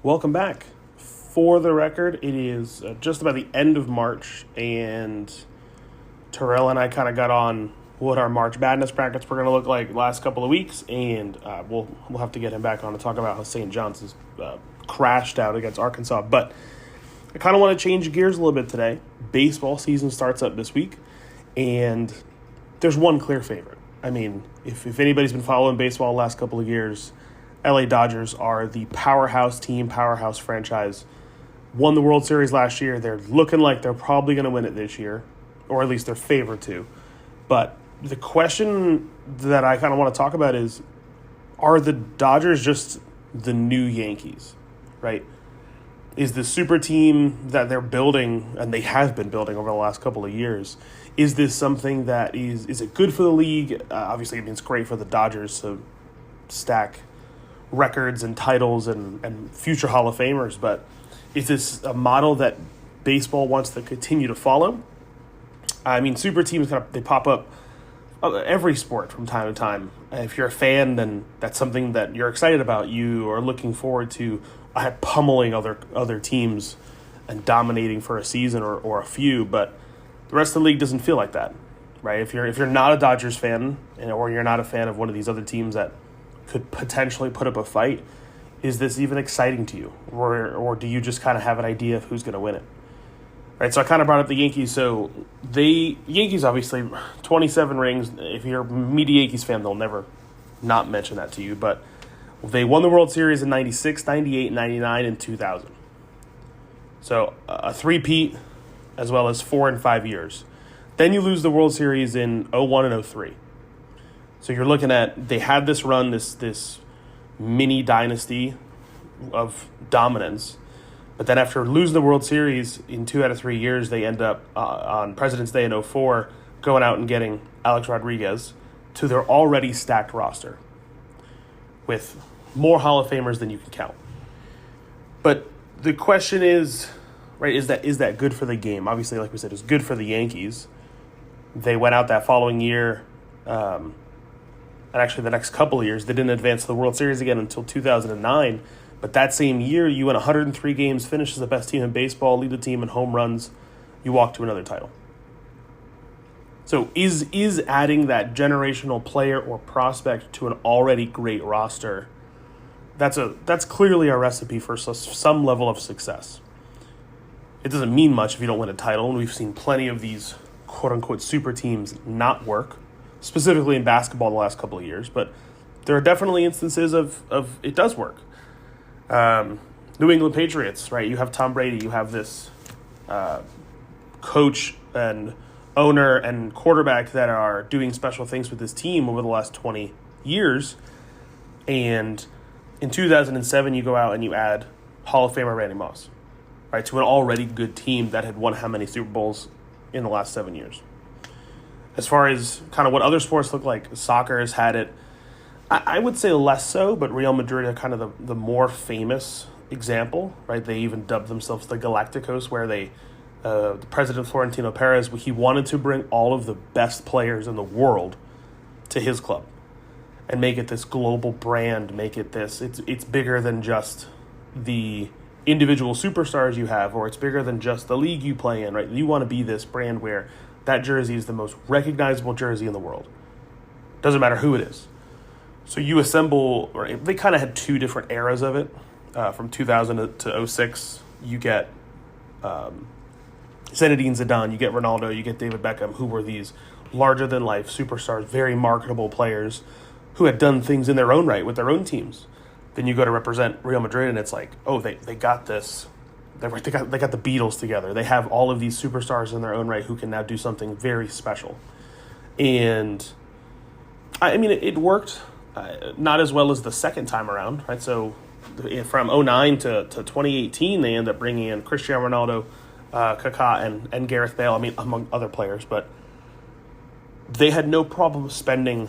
Welcome back. For the record, it is just about the end of March, and Terrell and I kind of got on what our March Madness brackets were going to look like last couple of weeks, and we'll have to get him back on to talk about how St. John's has crashed out against Arkansas. But I kind of want to change gears a little bit today. Baseball season starts up this week, and there's one clear favorite. I mean, if anybody's been following baseball the last couple of years, LA Dodgers are the powerhouse team, powerhouse franchise. Won the World Series last year. They're looking like they're probably going to win it this year, or at least they're favored to. But the question that I kind of want to talk about is, are the Dodgers just the new Yankees, right? Is the super team that they're building, and they have been building over the last couple of years, is this something that is it good for the league? Obviously, it means great for the Dodgers to stack records and titles and future Hall of Famers, but is this a model that baseball wants to continue to follow? I mean, super teams they pop up every sport from time to time. If you're a fan, then that's something that you're excited about. You are looking forward to pummeling other teams and dominating for a season or a few, but the rest of the league doesn't feel like that, right? If you're not a Dodgers fan, or you're not a fan of one of these other teams that could potentially put up a fight, is this even exciting to you? Or do you just kind of have an idea of who's going to win it? Right, so I kind of brought up the Yankees. So Yankees, obviously, 27 rings. If you're a media Yankees fan, they'll never not mention that to you. But they won the World Series in 96, 98, 99, and 2000. So a three-peat as well as 4 and 5 years. Then you lose the World Series in 01 and 03. So you're looking at, they had this run, this mini dynasty of dominance. But then after losing the World Series in 2 out of 3 years, they end up on President's Day in 04 going out and getting Alex Rodriguez to their already stacked roster with more Hall of Famers than you can count. But the question is, right, is that good for the game? Obviously, like we said, it's good for the Yankees. They went out that following year, and actually the next couple of years, they didn't advance to the World Series again until 2009. But that same year, you win 103 games, finish as the best team in baseball, lead the team in home runs, you walk to another title. So is adding that generational player or prospect to an already great roster, that's clearly a recipe for some level of success. It doesn't mean much if you don't win a title, and we've seen plenty of these quote-unquote super teams not work, specifically in basketball the last couple of years, but there are definitely instances of it does work. New England Patriots, right? You have Tom Brady, you have this coach and owner and quarterback that are doing special things with this team over the last 20 years, and in 2007 you go out and you add Hall of Famer Randy Moss, right, to an already good team that had won how many Super Bowls in the last 7 years. As far as kind of what other sports look like, soccer has had it. I would say less so, but Real Madrid are kind of the more famous example, right? They even dubbed themselves the Galacticos, where the president Florentino Perez, he wanted to bring all of the best players in the world to his club and make it this global brand, make it this, it's bigger than just the individual superstars you have, or it's bigger than just the league you play in, right? You want to be this brand where that jersey is the most recognizable jersey in the world. Doesn't matter who it is. So you assemble, or they kind of had two different eras of it. From 2000 to 06, you get Zinedine Zidane, you get Ronaldo, you get David Beckham, who were these larger-than-life superstars, very marketable players who had done things in their own right with their own teams. Then you go to represent Real Madrid, and it's like, oh, they got this. They got the Beatles together. They have all of these superstars in their own right who can now do something very special. And, I mean, it worked. Not as well as the second time around, right? So from 2009 to 2018, they end up bringing in Cristiano Ronaldo, Kaká, and Gareth Bale, I mean, among other players. But they had no problem spending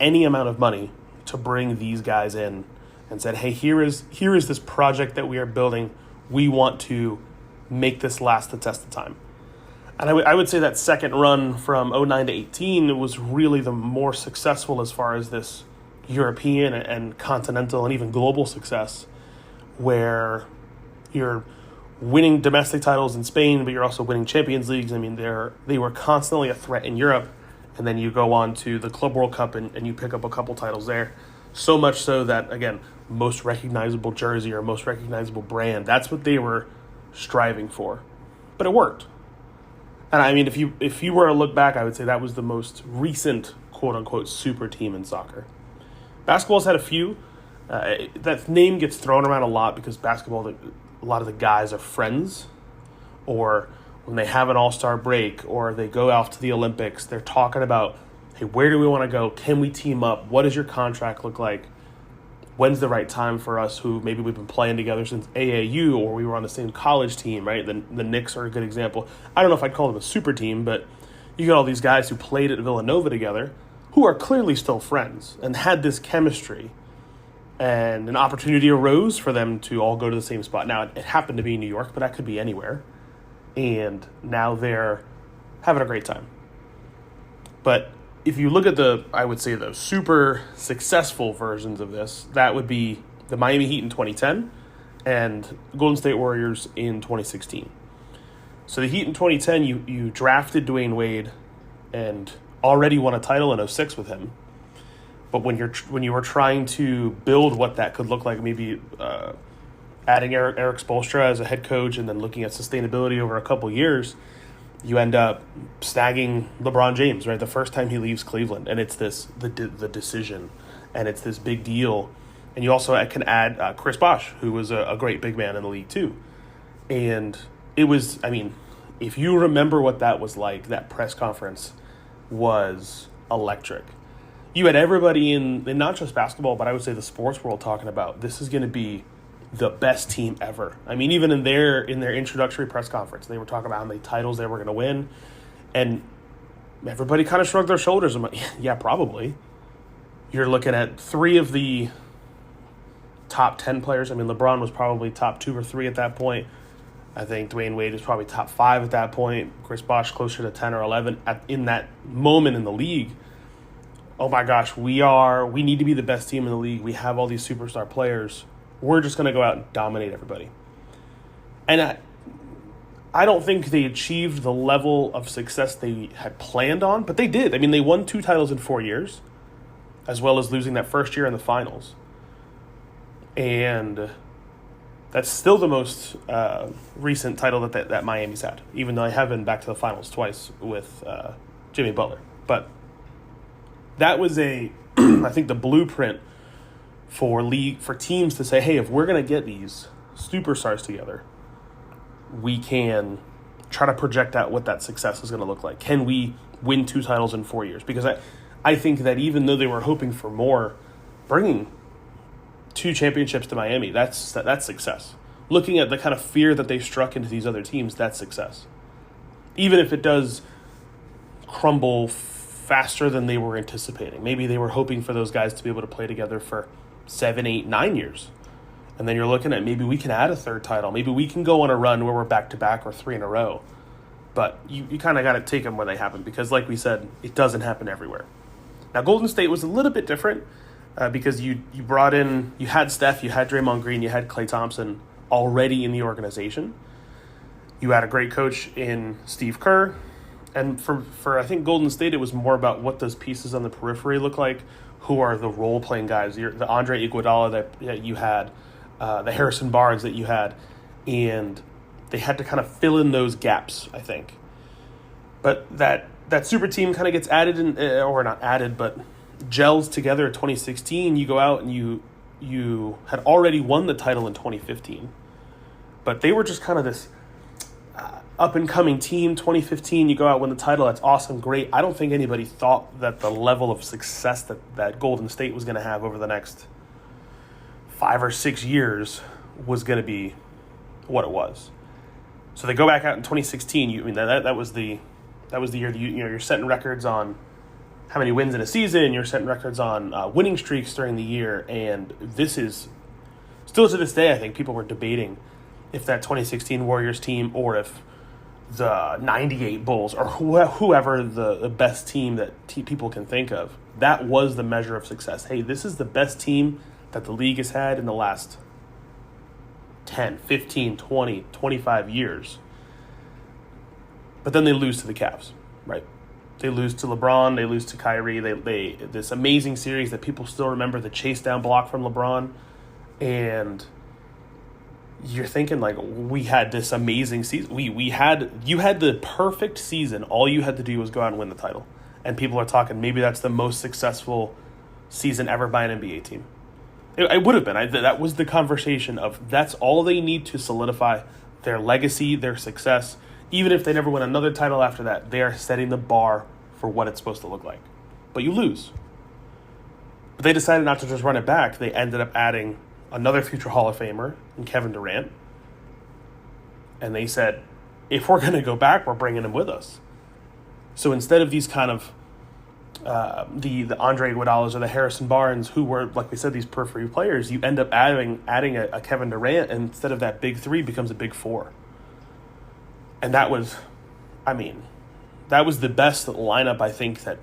any amount of money to bring these guys in and said, hey, here is this project that we are building. We want to make this last the test of time. And I would say that second run from 2009 to 2018 was really the more successful as far as this European and continental and even global success, where you're winning domestic titles in Spain, but you're also winning Champions Leagues. I mean, they were constantly a threat in Europe, and then you go on to the Club World Cup and you pick up a couple titles there. So much so that, again, most recognizable jersey or most recognizable brand, that's what they were striving for. But it worked. And I mean, if you were to look back, I would say that was the most recent quote-unquote super team in soccer. Basketball's had a few. That name gets thrown around a lot because basketball, a lot of the guys are friends, or when they have an all-star break or they go off to the Olympics, they're talking about, hey, where do we want to go? Can we team up? What does your contract look like? When's the right time for us who maybe we've been playing together since AAU or we were on the same college team, right? The Knicks are a good example. I don't know if I'd call them a super team, but you got all these guys who played at Villanova together who are clearly still friends and had this chemistry. And an opportunity arose for them to all go to the same spot. Now, it happened to be New York, but that could be anywhere. And now they're having a great time. But if you look at I would say the super successful versions of this, that would be the Miami Heat in 2010 and Golden State Warriors in 2016. So the Heat in 2010, you drafted Dwayne Wade and already won a title in 2006 with him. But when you were trying to build what that could look like, maybe adding Eric Spoelstra as a head coach and then looking at sustainability over a couple years, you end up snagging LeBron James, right? The first time he leaves Cleveland, and it's the decision, and it's this big deal. And you also can add Chris Bosh, who was a great big man in the league too. And it was, I mean, if you remember what that was like, that press conference was electric. You had everybody in not just basketball, but I would say the sports world talking about this is going to be the best team ever. I mean, even in their introductory press conference, they were talking about how many titles they were going to win, and everybody kind of shrugged their shoulders. I'm like, yeah, probably. You're looking at 3 of the top 10 players. I mean, LeBron was probably top 2 or 3 at that point. I think Dwayne Wade is probably top 5 at that point. Chris Bosh closer to 10 or 11 in that moment in the league. Oh my gosh, we need to be the best team in the league. We have all these superstar players. We're just going to go out and dominate everybody. And I don't think they achieved the level of success they had planned on, but they did. I mean, they won 2 titles in 4 years, as well as losing that first year in the finals. And that's still the most recent title that Miami's had, even though they have been back to the finals twice with Jimmy Butler. But that was I think the blueprint for teams to say, hey, if we're going to get these superstars together, we can try to project out what that success is going to look like. Can we win 2 titles in 4 years? Because I think that even though they were hoping for more, bringing 2 championships to Miami, that's success. Looking at the kind of fear that they struck into these other teams, that's success. Even if it does crumble faster than they were anticipating. Maybe they were hoping for those guys to be able to play together for 7, 8, 9 years. And then you're looking at maybe we can add a 3rd title. Maybe we can go on a run where we're back-to-back or 3 in a row. But you kind of got to take them where they happen because, like we said, it doesn't happen everywhere. Now, Golden State was a little bit different because you had Steph, you had Draymond Green, you had Klay Thompson already in the organization. You had a great coach in Steve Kerr. And for I think Golden State, it was more about what those pieces on the periphery look like. Who are the role-playing guys? The Andre Iguodala that you had, the Harrison Barnes that you had, and they had to kind of fill in those gaps, I think. But that super team kind of gets added, or not added, but gels together in 2016. You go out and you had already won the title in 2015. But they were just kind of this up-and-coming team. 2015, you go out, win the title. That's awesome, great. I don't think anybody thought that the level of success that Golden State was going to have over the next 5 or 6 years was going to be what it was. So they go back out in 2016. That was the year that you're setting records on how many wins in a season. You're setting records on winning streaks during the year. And this is still to this day, I think people were debating if that 2016 Warriors team or if the 98 Bulls or whoever the best team that people can think of, that was the measure of success. Hey, this is the best team that the league has had in the last 10, 15, 20, 25 years. But then they lose to the Cavs, right? They lose to LeBron. They lose to Kyrie. They this amazing series that people still remember, the chase down block from LeBron. And you're thinking, like, we had this amazing season. You had the perfect season. All you had to do was go out and win the title. And people are talking, maybe that's the most successful season ever by an NBA team. It would have been. That was the conversation of that's all they need to solidify their legacy, their success. Even if they never win another title after that, they are setting the bar for what it's supposed to look like. But you lose. But they decided not to just run it back. They ended up adding another future Hall of Famer in Kevin Durant. And they said, if we're going to go back, we're bringing him with us. So instead of these kind of the Andre Iguodala's or the Harrison Barnes, who were, like we said, these periphery players, you end up adding a Kevin Durant, and instead of that big three, becomes a big four. And that was the best lineup, I think, that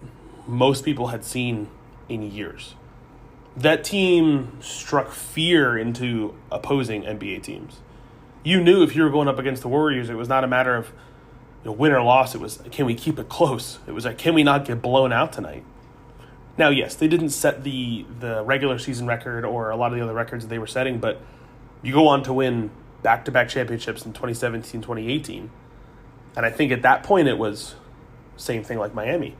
most people had seen in years. That team struck fear into opposing NBA teams. You knew if you were going up against the Warriors, it was not a matter of win or loss. It was, can we keep it close? It was like, can we not get blown out tonight? Now, yes, they didn't set the regular season record or a lot of the other records that they were setting, but you go on to win back-to-back championships in 2017, 2018. And I think at that point it was same thing like Miami.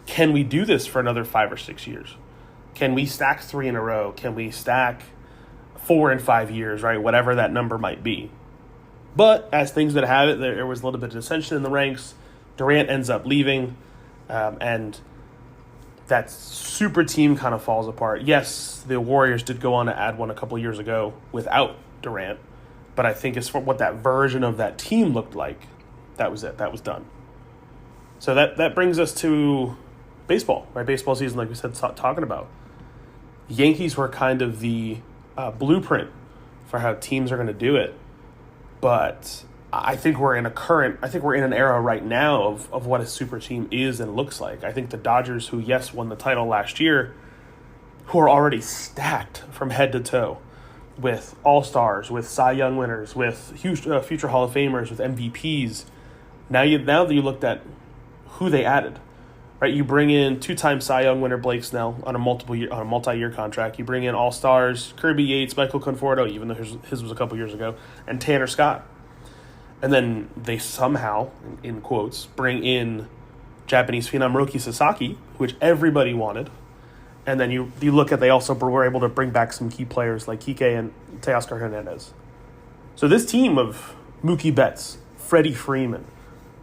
Can we do this for another 5 or 6 years? Can we stack 3 in a row? Can we stack 4 in 5 years, right? Whatever that number might be. But as things would have it, there was a little bit of dissension in the ranks. Durant ends up leaving, and that super team kind of falls apart. Yes, the Warriors did go on to add one a couple years ago without Durant, but I think as for what that version of that team looked like, that was it. That was done. So that brings us to baseball, right? Baseball season, like we said, talking about. Yankees were kind of the blueprint for how teams are going to do it. But I think we're in an era right now of what a super team is and looks like. I think the Dodgers, who, yes, won the title last year, who are already stacked from head to toe with all-stars, with Cy Young winners, with huge future Hall of Famers, with MVPs. Now that you looked at who they added, right? You bring in 2-time Cy Young winner Blake Snell on a multi-year contract. You bring in all-stars Kirby Yates, Michael Conforto, even though his was a couple years ago, and Tanner Scott. And then they somehow, in quotes, bring in Japanese phenom Roki Sasaki, which everybody wanted. And then you look at, they also were able to bring back some key players like Kike and Teoscar Hernandez. So this team of Mookie Betts, Freddie Freeman,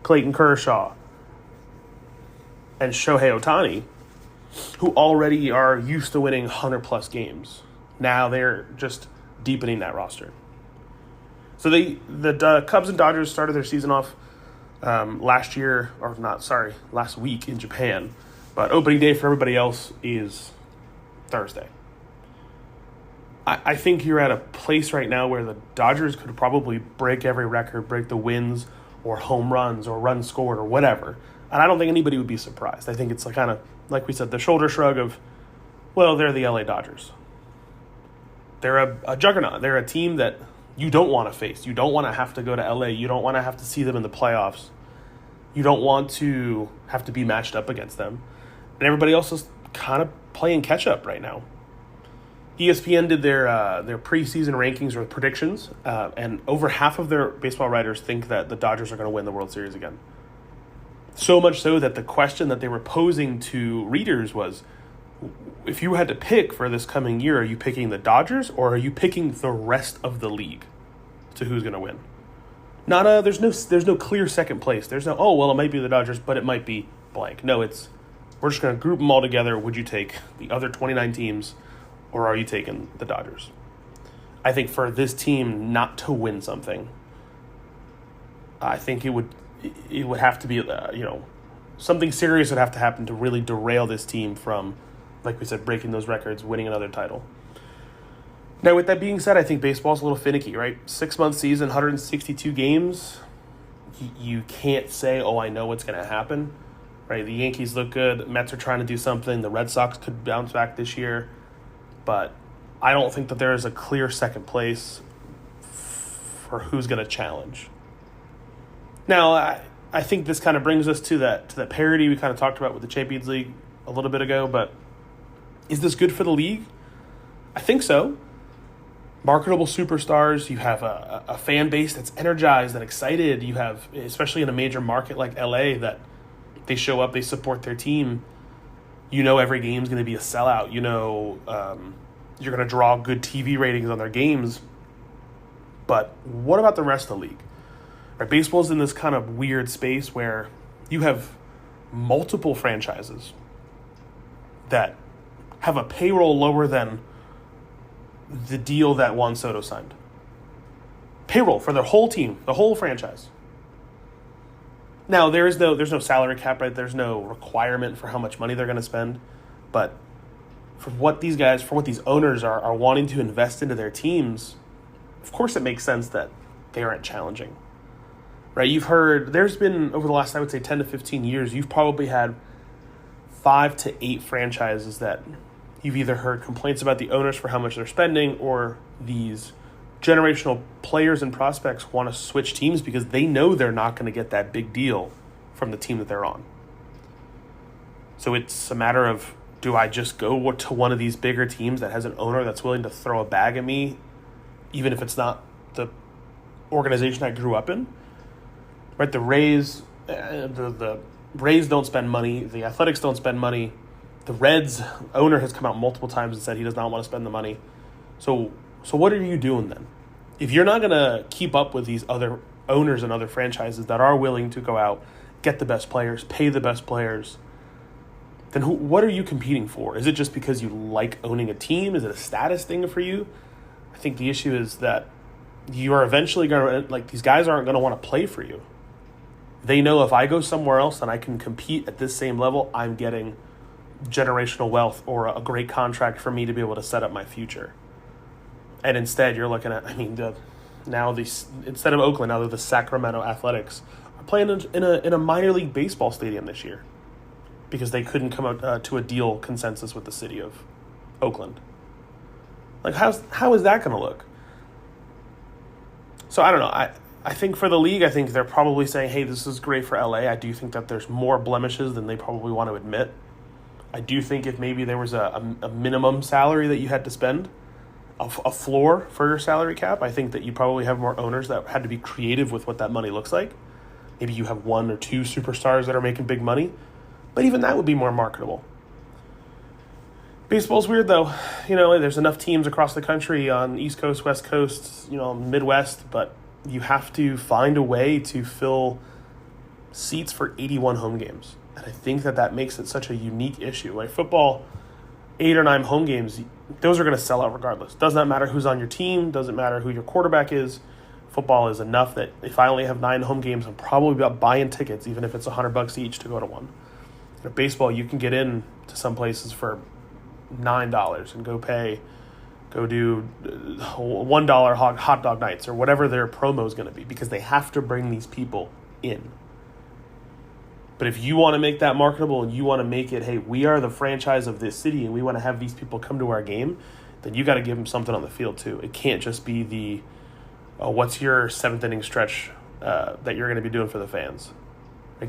Clayton Kershaw, and Shohei Ohtani, who already are used to winning 100-plus games. Now they're just deepening that roster. So the Cubs and Dodgers started their season off last week in Japan. But opening day for everybody else is Thursday. I think you're at a place right now where the Dodgers could probably break every record, break the wins or home runs or runs scored or whatever. And I don't think anybody would be surprised. I think it's kind of, like we said, the shoulder shrug of, well, they're the LA Dodgers. They're a juggernaut. They're a team that you don't want to face. You don't want to have to go to LA. You don't want to have to see them in the playoffs. You don't want to have to be matched up against them. And everybody else is kind of playing catch-up right now. ESPN did their preseason rankings or predictions, and over half of their baseball writers think that the Dodgers are going to win the World Series again. So much so that the question that they were posing to readers was, if you had to pick for this coming year, are you picking the Dodgers or are you picking the rest of the league to who's going to win? There's no clear second place. There's no, it might be the Dodgers, but it might be blank. No, we're just going to group them all together. Would you take the other 29 teams or are you taking the Dodgers? I think for this team not to win something, I think it would have to be, something serious would have to happen to really derail this team from, like we said, breaking those records, winning another title. Now, with that being said, I think baseball's a little finicky, right? 6-month season, 162 games. You can't say, I know what's going to happen, right? The Yankees look good. Mets are trying to do something. The Red Sox could bounce back this year. But I don't think that there is a clear second place for who's going to challenge. Now, I think this kind of brings us to that parity we kind of talked about with the Champions League a little bit ago, but is this good for the league? I think so. Marketable superstars, you have a fan base that's energized and excited. You have, especially in a major market like LA, that they show up, they support their team. You know every game's going to be a sellout. You know you're going to draw good TV ratings on their games. But what about the rest of the league? Right, baseball's in this kind of weird space where you have multiple franchises that have a payroll lower than the deal that Juan Soto signed. Payroll for their whole team, the whole franchise. Now, there's no salary cap, right? There's no requirement for how much money they're going to spend. But for what these owners are wanting to invest into their teams, of course it makes sense that they aren't challenging. Right? You've heard, there's been, over the last, I would say, 10 to 15 years, you've probably had 5 to 8 franchises that you've either heard complaints about the owners for how much they're spending, or these generational players and prospects want to switch teams because they know they're not going to get that big deal from the team that they're on. So it's a matter of, do I just go to one of these bigger teams that has an owner that's willing to throw a bag at me, even if it's not the organization I grew up in? Right, the Rays, the Rays don't spend money. The Athletics don't spend money. The Reds owner has come out multiple times and said he does not want to spend the money. So what are you doing then? If you're not going to keep up with these other owners and other franchises that are willing to go out, get the best players, pay the best players, then what are you competing for? Is it just because you like owning a team? Is it a status thing for you? I think the issue is that you are eventually going to, these guys aren't going to want to play for you. They know if I go somewhere else and I can compete at this same level, I'm getting generational wealth or a great contract for me to be able to set up my future. And instead, you're looking at, instead of Oakland, now they're the Sacramento Athletics, are playing in a minor league baseball stadium this year because they couldn't come out to a deal consensus with the city of Oakland. How is that going to look? So I don't know. I think for the league, I think they're probably saying, hey, this is great for LA. I do think that there's more blemishes than they probably want to admit. I do think if maybe there was a minimum salary that you had to spend, a floor for your salary cap, I think that you probably have more owners that had to be creative with what that money looks like. Maybe you have 1 or 2 superstars that are making big money, but even that would be more marketable. Baseball's weird, though. There's enough teams across the country on East Coast, West Coast, Midwest, but you have to find a way to fill seats for 81 home games. And I think that makes it such a unique issue. Like football, 8 or 9 home games, those are going to sell out regardless. Does not matter who's on your team. Doesn't matter who your quarterback is. Football is enough that if I only have 9 home games, I'm probably about buying tickets, even if it's $100 each to go to one. Baseball, you can get in to some places for $9 and go do $1 hot dog nights or whatever their promo is going to be, because they have to bring these people in. But if you want to make that marketable and you want to make it, hey, we are the franchise of this city and we want to have these people come to our game, then you got to give them something on the field too. It can't just be the what's your 7th inning stretch that you're going to be doing for the fans.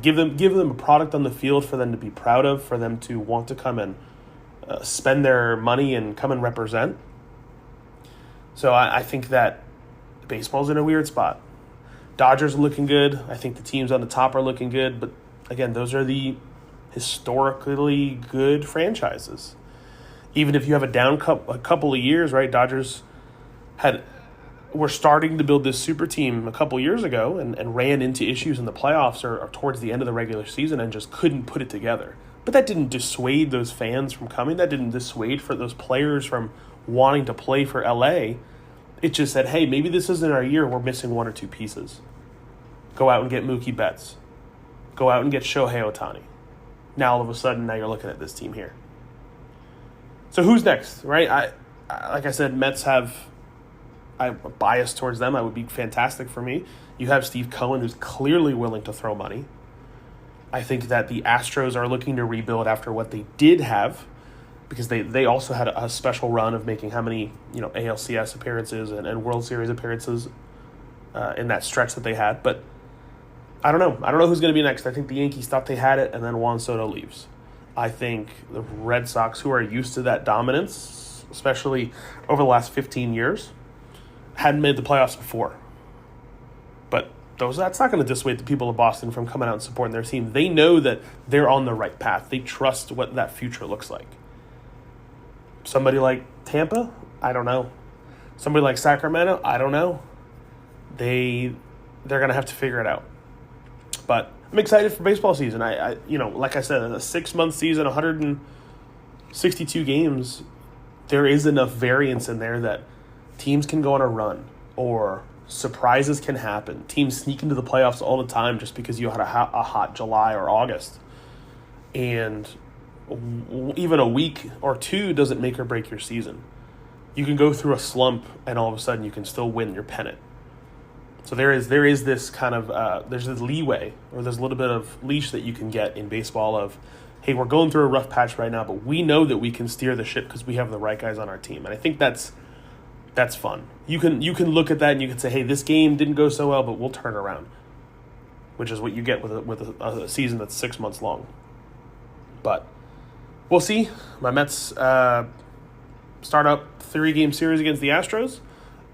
Give them a product on the field for them to be proud of, for them to want to come and spend their money and come and represent. So I think that baseball's in a weird spot. Dodgers are looking good. I think the teams on the top are looking good. But, again, those are the historically good franchises. Even if you have a couple of years, right? Dodgers were starting to build this super team a couple years ago and ran into issues in the playoffs or towards the end of the regular season and just couldn't put it together. But that didn't dissuade those fans from coming. That didn't dissuade for those players from wanting to play for LA. It just said, hey, maybe this isn't our year. We're missing 1 or 2 pieces. Go out and get Mookie Betts. Go out and get Shohei Ohtani. Now, all of a sudden, now you're looking at this team here. So who's next, right? Like I said, Mets I'm a bias towards them. That would be fantastic for me. You have Steve Cohen, who's clearly willing to throw money. I think that the Astros are looking to rebuild after what they did have, because they also had a special run of making how many ALCS appearances and World Series appearances in that stretch that they had. But I don't know. I don't know who's going to be next. I think the Yankees thought they had it, and then Juan Soto leaves. I think the Red Sox, who are used to that dominance, especially over the last 15 years, hadn't made the playoffs before. But that's not going to dissuade the people of Boston from coming out and supporting their team. They know that they're on the right path. They trust what that future looks like. Somebody like Tampa? I don't know. Somebody like Sacramento? I don't know. They're going to have to figure it out. But I'm excited for baseball season. I like I said, in a 6-month season, 162 games, there is enough variance in there that teams can go on a run or surprises can happen. Teams sneak into the playoffs all the time just because you had a hot July or August. And even a week or two doesn't make or break your season. You can go through a slump and all of a sudden you can still win your pennant. So there is this kind of there's this leeway, or there's a little bit of leash that you can get in baseball of, hey, we're going through a rough patch right now, but we know that we can steer the ship because we have the right guys on our team. And I think that's fun. You can look at that and you can say, hey, this game didn't go so well, but we'll turn around, which is what you get with a season that's 6 months long. But we'll see. My Mets start up 3-game series against the Astros,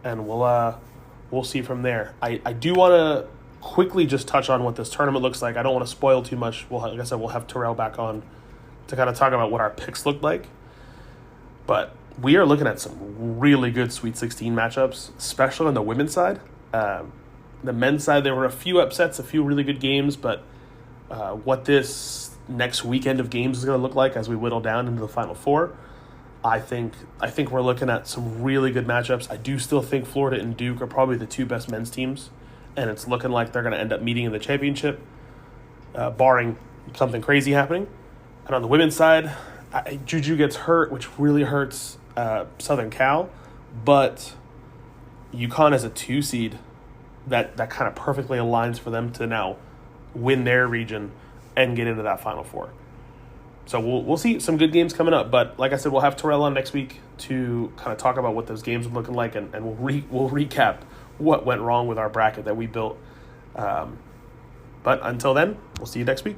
and we'll see from there. I do want to quickly just touch on what this tournament looks like. I don't want to spoil too much. Like I said, we'll have Terrell back on to kind of talk about what our picks look like. But we are looking at some really good Sweet 16 matchups, especially on the women's side. The men's side, there were a few upsets, a few really good games, but what this next weekend of games is going to look like as we whittle down into the Final Four, I think we're looking at some really good matchups. I do still think Florida and Duke are probably the two best men's teams, and it's looking like they're going to end up meeting in the championship, barring something crazy happening. And on the women's side, Juju gets hurt, which really hurts Southern Cal, but UConn is a 2 seed that kind of perfectly aligns for them to now win their region and get into that Final Four. So we'll see some good games coming up. But like I said, we'll have Terrell on next week to kind of talk about what those games are looking like, and we'll recap what went wrong with our bracket that we built. But until then, we'll see you next week.